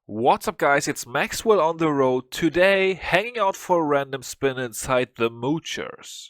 What's up, guys? It's Maxwell on the road today, hanging out for a random spin inside the Moochers.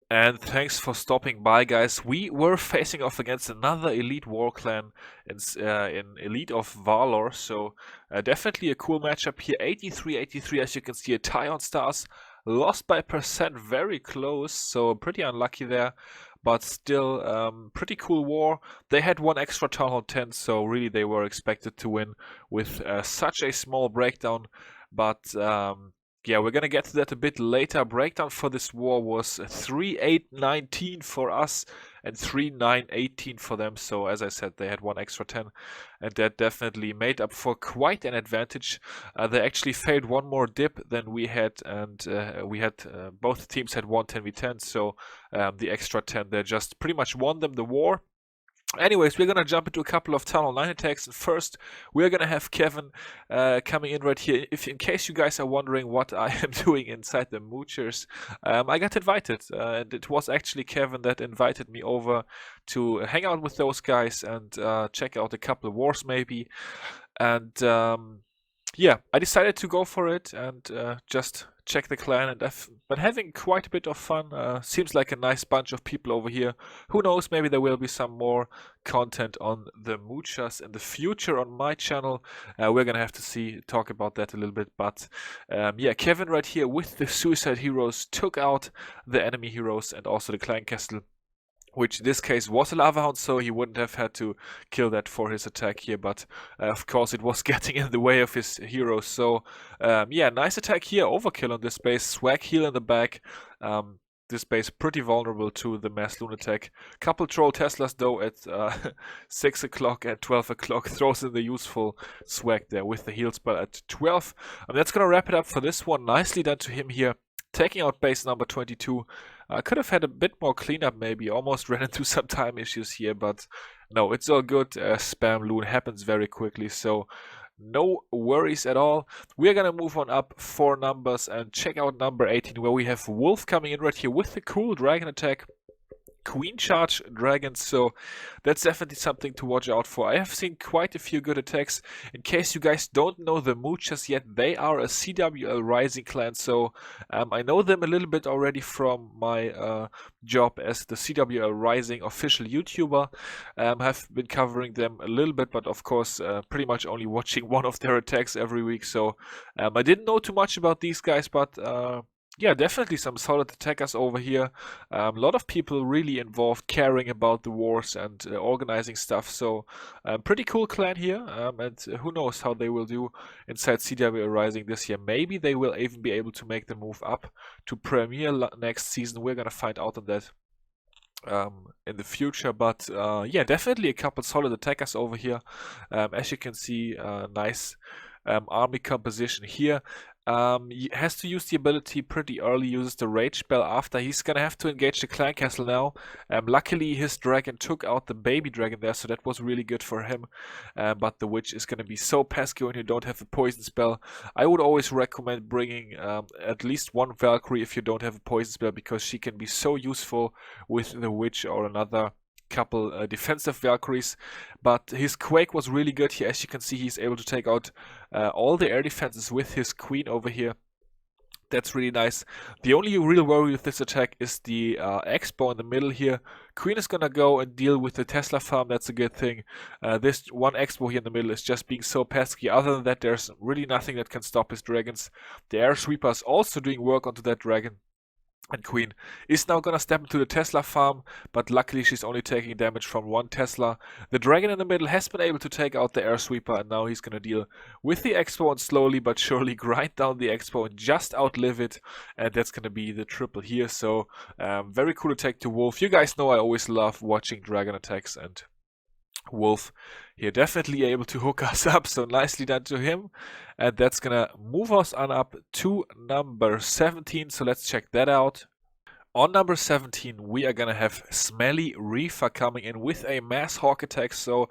And thanks for stopping by, guys. We were facing off against another Elite War Clan in Elite of Valor, so definitely a cool matchup here. 83-83, as you can see, a tie on stars. Lost by percent, very close, so pretty unlucky there. But still, pretty cool war. They had one extra Town Hall 10, so really they were expected to win with such a small breakdown. But yeah, we're gonna get to that a bit later. Breakdown for this war was 3-8-19 for us and 3-9-18 for them. So as I said, they had one extra 10, and that definitely made up for quite an advantage. They actually failed one more dip than we had, and both teams had one 10v10. So the extra 10 there just pretty much won them the war. Anyways, we're gonna jump into a couple of Town Hall 9 attacks, and first we're gonna have Kevin coming in right here. In case you guys are wondering what I am doing inside the Moochers, I got invited, and it was actually Kevin that invited me over to hang out with those guys and check out a couple of wars maybe. And yeah, I decided to go for it and just check the clan, and I've been having quite a bit of fun. Seems like a nice bunch of people over here. Who knows, maybe there will be some more content on the Moochers in the future on my channel. We're gonna have to talk about that a little bit, but yeah, Kevin right here with the Suicide Heroes took out the enemy heroes and also the Clan Castle, which in this case was a Lava Hound, so he wouldn't have had to kill that for his attack here, but of course it was getting in the way of his heroes. So yeah, nice attack here, overkill on this base, swag heal in the back. This base pretty vulnerable to the mass loon attack. Couple troll Teslas though at 6 o'clock and 12 o'clock throws in the useful swag there with the heal spell at 12. And that's gonna wrap it up for this one. Nicely done to him here, taking out base number 22. Could have had a bit more cleanup maybe, almost ran into some time issues here, but no, it's all good. Spam loon happens very quickly, so no worries at all. We're gonna move on up 4 numbers and check out number 18, where we have Wolf coming in right here with the cool dragon attack. Queen charge dragons, so that's definitely something to watch out for. I have seen quite a few good attacks. In case you guys don't know the Moochers yet, they are a CWL Rising clan, so I know them a little bit already from my job as the CWL Rising official YouTuber. Have been covering them a little bit, but of course pretty much only watching one of their attacks every week, so I didn't know too much about these guys, but yeah, definitely some solid attackers over here. A lot of people really involved, caring about the wars and organizing stuff. So pretty cool clan here, and who knows how they will do inside CWL Rising this year. Maybe they will even be able to make the move up to Premier next season. We're gonna find out on that in the future, but yeah, definitely a couple solid attackers over here. As you can see, nice army composition here. He has to use the ability pretty early, uses the rage spell after. He's gonna have to engage the clan castle now. Luckily his dragon took out the baby dragon there, so that was really good for him. But the witch is gonna be so pesky when you don't have a poison spell. I would always recommend bringing at least one Valkyrie if you don't have a poison spell, because she can be so useful with the witch or another couple defensive Valkyries. But his Quake was really good here. As you can see, he's able to take out all the air defenses with his Queen over here. That's really nice. The only real worry with this attack is the Expo in the middle here. Queen is gonna go and deal with the Tesla farm. That's a good thing. This one Expo here in the middle is just being so pesky. Other than that, there's really nothing that can stop his dragons. The Air Sweeper is also doing work onto that dragon. And Queen is now gonna step into the Tesla farm, but luckily she's only taking damage from one Tesla. The dragon in the middle has been able to take out the Air Sweeper, and now he's gonna deal with the Expo and slowly but surely grind down the Expo and just outlive it. And that's gonna be the triple here. So very cool attack to Wolf. You guys know I always love watching dragon attacks, and Wolf here definitely able to hook us up, so nicely done to him. And that's gonna move us on up to number 17, so let's check that out. On number 17 we are gonna have Smelly Reefer coming in with a mass hawk attack, so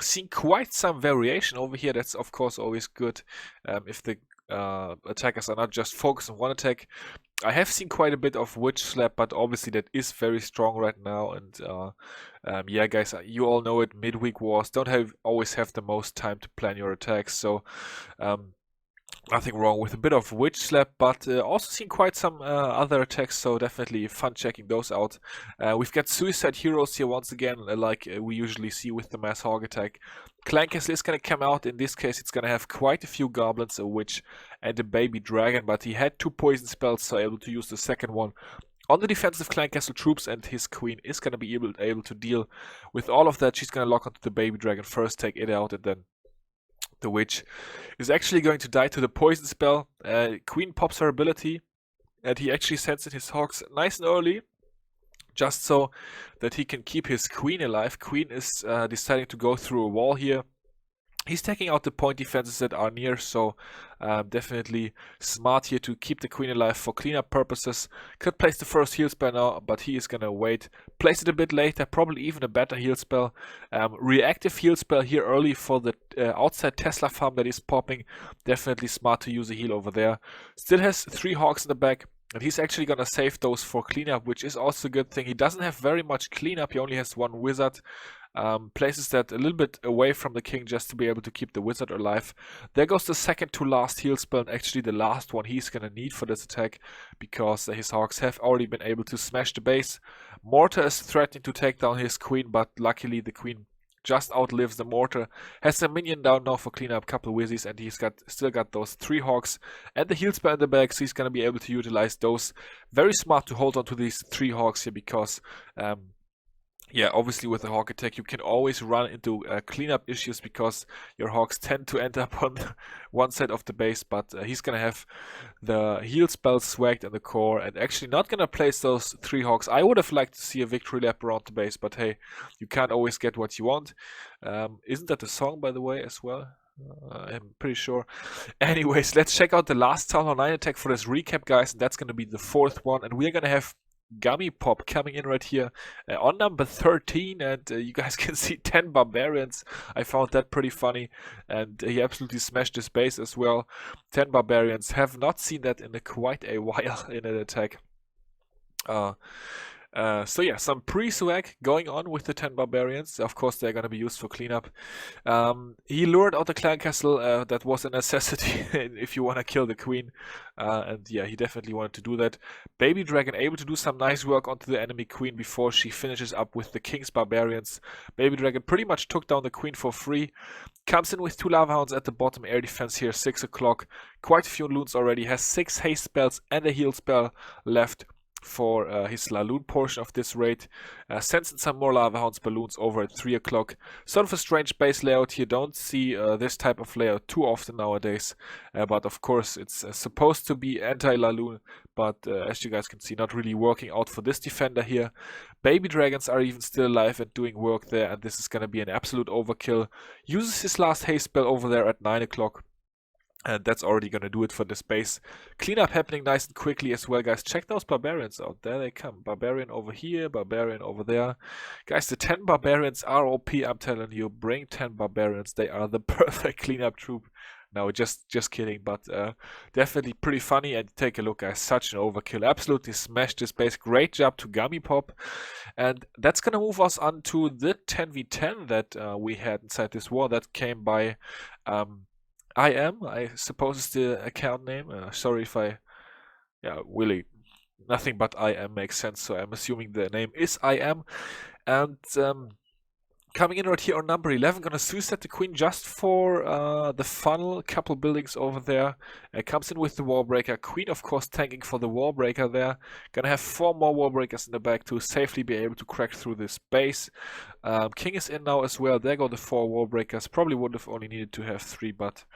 seeing quite some variation over here. That's of course always good if the attackers are not just focused on one attack. I have seen quite a bit of Witch Slap, but obviously that is very strong right now. And yeah, guys, you all know it. Midweek wars don't always have the most time to plan your attacks, so nothing wrong with a bit of Witch Slap, but also seen quite some other attacks, so definitely fun checking those out. We've got Suicide Heroes here once again, like we usually see with the Mass Hog attack. Clan Castle is going to come out. In this case, it's going to have quite a few goblins, a witch, and a baby dragon, but he had 2 poison spells, so able to use the second one on the defensive Clan Castle troops, and his queen is going to be able to deal with all of that. She's going to lock onto the baby dragon first, take it out, and then the witch is actually going to die to the poison spell. Queen pops her ability, and he actually sends in his hogs nice and early, just so that he can keep his queen alive. Queen is deciding to go through a wall here. He's taking out the point defenses that are near, so definitely smart here to keep the queen alive for cleanup purposes. Could place the first heal spell now, but he is gonna wait. Place it a bit later, probably even a better heal spell. Reactive heal spell here early for the outside Tesla farm that is popping. Definitely smart to use a heal over there. Still has 3 hogs in the back. And he's actually gonna save those for cleanup, which is also a good thing. He doesn't have very much cleanup, he only has 1 wizard. Places that a little bit away from the king just to be able to keep the wizard alive. There goes the second to last heal spell, and actually the last one he's gonna need for this attack, because his hogs have already been able to smash the base. Mortar is threatening to take down his queen, but luckily the queen just outlives the mortar. Has a minion down now for cleanup, couple wizzies, and he's still got those 3 hogs and the heal spell in the back, so he's gonna be able to utilize those. Very smart to hold on to these 3 hogs here, because yeah, obviously with a hog attack you can always run into cleanup issues, because your hogs tend to end up on one side of the base, but he's gonna have the heal spell swagged in the core, and actually not gonna place those 3 hogs. I would have liked to see a victory lap around the base, but hey, you can't always get what you want. Isn't that a song, by the way, as well? I'm pretty sure. Anyways, let's check out the last Town Hall 9 attack for this recap, guys, and that's gonna be the 4th one, and we're gonna have Gummy Pop coming in right here on number 13, and you guys can see 10 barbarians. I found that pretty funny, and he absolutely smashed his base as well. 10 barbarians. Have not seen that in quite a while in an attack. So yeah, some pre-swag going on with the 10 barbarians. Of course, they're going to be used for cleanup. He lured out the clan castle. That was a necessity if you want to kill the queen. And yeah, he definitely wanted to do that. Baby dragon able to do some nice work onto the enemy queen before she finishes up with the king's barbarians. Baby dragon pretty much took down the queen for free. Comes in with 2 lava hounds at the bottom. Air defense here, 6 o'clock. Quite a few loons already. Has 6 haste spells and a heal spell left for his Laloon portion of this raid. Sends in some more lava hounds balloons over at 3 o'clock. Sort of a strange base layout here. Don't see this type of layout too often nowadays, but of course it's supposed to be anti-Laloon, but as you guys can see, not really working out for this defender here. Baby dragons are even still alive and doing work there, and this is going to be an absolute overkill. Uses his last haste spell over there at 9 o'clock. And that's already going to do it for this base. Cleanup happening nice and quickly as well, guys. Check those barbarians out. There they come. Barbarian over here, barbarian over there. Guys, the 10 barbarians are OP, I'm telling you. Bring 10 barbarians. They are the perfect cleanup troop. No, just kidding, but definitely pretty funny. And take a look, guys. Such an overkill. Absolutely smashed this base. Great job to Gummy Pop. And that's going to move us on to the 10v10 that we had inside this war. That came by I suppose is the account name. Sorry if really, nothing but makes sense, so I'm assuming the name is And coming in right here on number 11, gonna suicide the queen just for the funnel. Couple buildings over there. Comes in with the wallbreaker. Queen, of course, tanking for the wallbreaker there. Gonna have 4 more wallbreakers in the back to safely be able to crack through this base. King is in now as well. There go the 4 wallbreakers. Probably would have only needed to have 3, but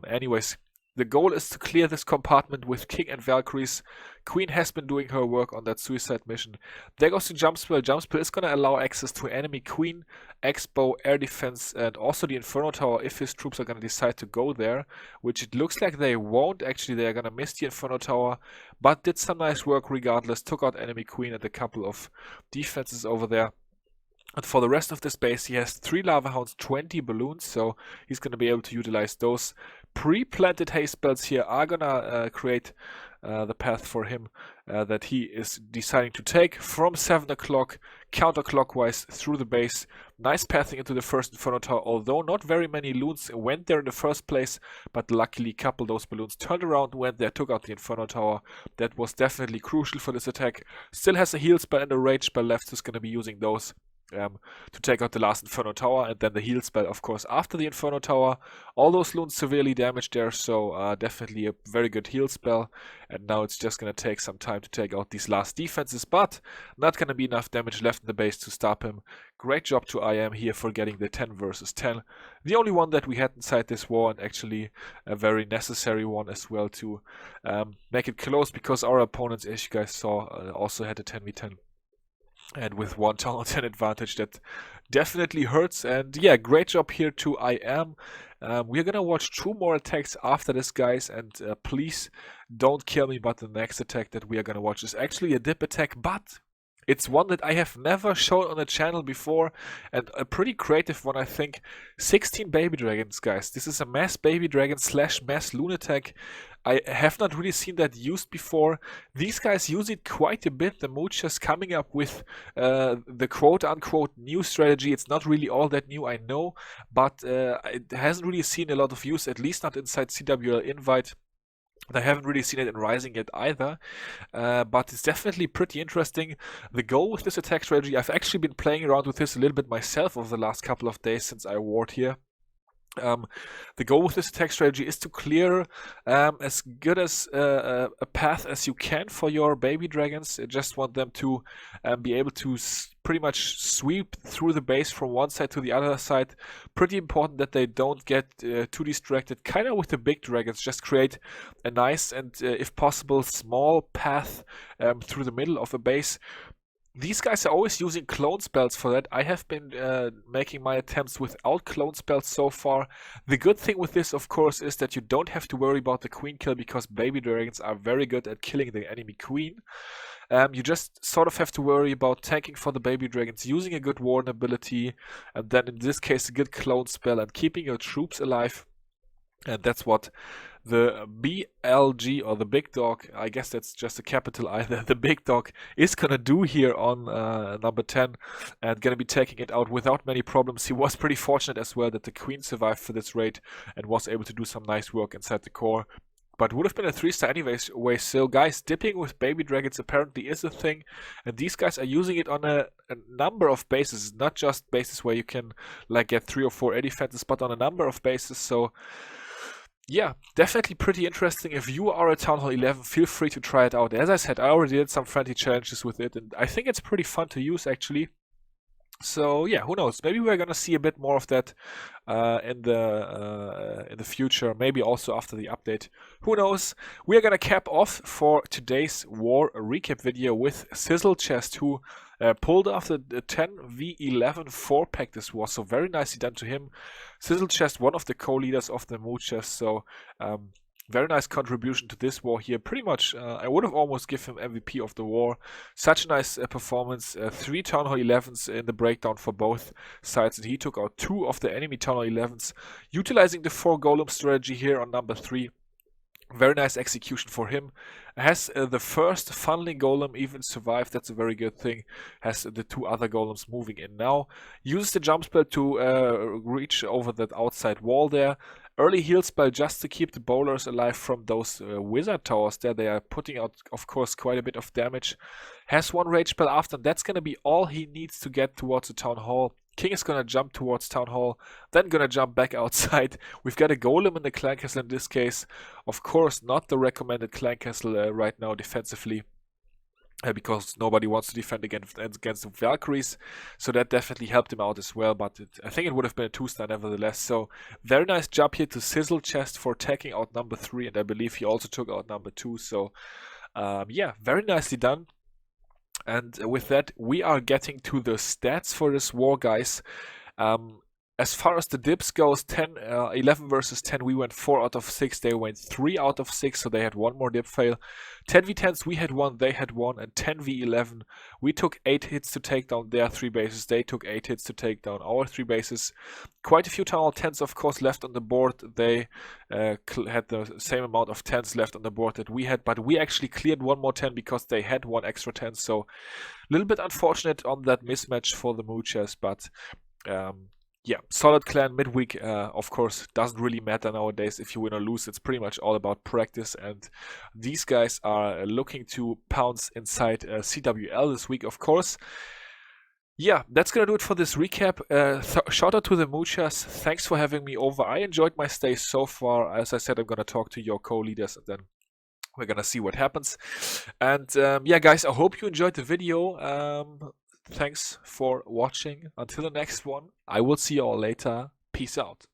anyways. The goal is to clear this compartment with King and Valkyries. Queen has been doing her work on that suicide mission. There goes the jump spell. Jump spell is going to allow access to enemy queen, expo, air defense, and also the Inferno Tower if his troops are going to decide to go there, which it looks like they won't. Actually, they are going to miss the Inferno Tower, but did some nice work regardless. Took out enemy queen and a couple of defenses over there. And for the rest of this base, he has 3 lava hounds, 20 balloons, so he's going to be able to utilize those. pre-planted haste spells here are gonna create the path for him that he is deciding to take from 7 o'clock counterclockwise through the base. Nice pathing into the first Inferno Tower, although not very many loons went there in the first place, but luckily a couple of those balloons turned around, went there, took out the Inferno Tower. That was definitely crucial for this attack. Still has a heal spell and a rage spell left, so he's going to be using those to take out the last Inferno Tower, and then the heal spell, of course, after the Inferno Tower. All those loons severely damaged there, so definitely a very good heal spell. And now it's just going to take some time to take out these last defenses, but not going to be enough damage left in the base to stop him. Great job to IM here for getting the 10 versus 10. The only one that we had inside this war, and actually a very necessary one as well to make it close, because our opponents, as you guys saw, also had a 10v10. And with 1 town 10 advantage, that definitely hurts. And yeah, great job here to IM. We're gonna watch 2 more attacks after this, guys, and please don't kill me, but the next attack that we are gonna watch is actually a dip attack, but it's one that I have never shown on the channel before, and a pretty creative one, I think. 16 baby dragons, guys. This is a mass baby dragon / mass loon attack. I have not really seen that used before. These guys use it quite a bit. The Moochers coming up with the quote-unquote new strategy. It's not really all that new, I know, but it hasn't really seen a lot of use, at least not inside CWL Invite. And I haven't really seen it in Rising yet either, but it's definitely pretty interesting. The goal with this attack strategy, I've actually been playing around with this a little bit myself over the last couple of days since I warred here. The goal with this attack strategy is to clear as good as a path as you can for your baby dragons. You just want them to be able to pretty much sweep through the base from one side to the other side. Pretty important that they don't get too distracted. Kind of with the big dragons, just create a nice and, if possible, small path through the middle of a base. These guys are always using clone spells for that. I have been making my attempts without clone spells so far. The good thing with this, of course, is that you don't have to worry about the queen kill, because baby dragons are very good at killing the enemy queen. You just sort of have to worry about tanking for the baby dragons, using a good warden ability, and then in this case a good clone spell, and keeping your troops alive. And that's what the BLG, or the big dog, I guess that's just a capital I, the big dog, is gonna do here on number 10, and gonna be taking it out without many problems. He was pretty fortunate as well that the queen survived for this raid and was able to do some nice work inside the core. But would have been a 3-star anyways. So guys, dipping with baby dragons apparently is a thing, and these guys are using it on a number of bases, not just bases where you can like get 3 or 4 air defenses, but on a number of bases. So yeah, definitely pretty interesting. If you are at Town Hall 11, feel free to try it out. As I said, I already did some friendly challenges with it, and I think it's pretty fun to use, actually. So yeah, who knows? Maybe we're gonna see a bit more of that in the future. Maybe also after the update. Who knows? We are gonna cap off for today's war recap video with Sizzle Chest, who pulled off the 10v11 4-pack this war. So very nicely done to him. Sizzle Chest, one of the co-leaders of the Moochers. So very nice contribution to this war here. Pretty much, I would have almost given him MVP of the war. Such a nice performance. 3 Town Hall 11s in the breakdown for both sides. And he took out 2 of the enemy Town Hall 11s. Utilizing the 4 golem strategy here on number 3. Very nice execution for him. Has the first funneling golem even survived? That's a very good thing. Has the 2 other golems moving in now. Uses the jump spell to reach over that outside wall there. Early heal spell just to keep the bowlers alive from those wizard towers there. They are putting out, of course, quite a bit of damage. Has 1 rage spell after. That's going to be all he needs to get towards the town hall. King is gonna jump towards Town Hall, then gonna jump back outside. We've got a golem in the clan castle in this case. Of course, not the recommended clan castle right now defensively, because nobody wants to defend against the Valkyries. So that definitely helped him out as well, but I think it would have been a 2-star nevertheless. So very nice job here to Sizzle Chest for taking out number 3, and I believe he also took out number 2. So yeah, very nicely done. And with that, we are getting to the stats for this war, guys. As far as the dips goes, 11 versus 10, we went 4 out of 6. They went 3 out of 6, so they had one more dip fail. 10v10s, we had 1, they had 1, and 10v11, we took 8 hits to take down their 3 bases. They took 8 hits to take down our 3 bases. Quite a few town hall 10s, of course, left on the board. They had the same amount of 10s left on the board that we had, but we actually cleared one more 10 because they had one extra 10. So a little bit unfortunate on that mismatch for the Moochers, but yeah, solid clan midweek, of course, doesn't really matter nowadays if you win or lose. It's pretty much all about practice, and these guys are looking to pounce inside CWL this week, of course. Yeah, that's gonna do it for this recap. Shout out to the Moochers. Thanks for having me over. I enjoyed my stay so far. As I said, I'm gonna talk to your co-leaders, and then we're gonna see what happens. And yeah, guys, I hope you enjoyed the video. Thanks for watching. Until the next one, I will see you all later. Peace out.